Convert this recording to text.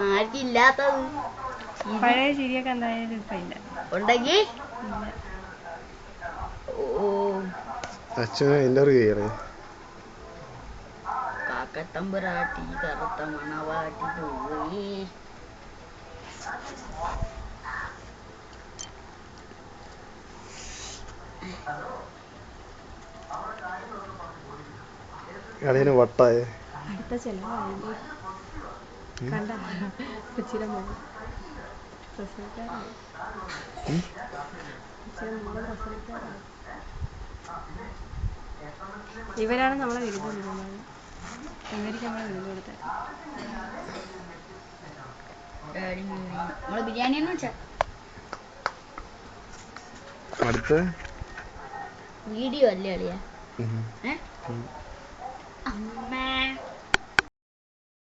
ആർക്കില്ലാത്തത് പഴയ ചിരിയൊക്കെ എന്തായാലും ഇപ്പൊ ഇല്ല ഉണ്ടെങ്കിൽ അച്ഛനെ ഇന്റർവ്യൂ ചെയ്യണേ. കാക്കത്തമ്പുരാട്ടി കറുത്ത മണവാട്ടി പോയി. അളിയന് വട്ടായേ. അടുത്ത ചെലവായില്ലേ കണ്ട കൊച്ചിയുടെ മോള് പ്രസവിക്കാറായി. കൊച്ചിയുടെ മോള് പ്രസവിക്കാറായി. ഇവരാണ് നമ്മളെ വിരുദ്ധ കൊടുക്കുന്നത്. ഇവർക്ക് നമ്മളെ വിരുദ്ധ കൊടുത്തത്. നമ്മള് ബിരിയാണി വെച്ചാ അടുത്ത വീഡിയോ അല്ലേ അളിയാ? അമ്മ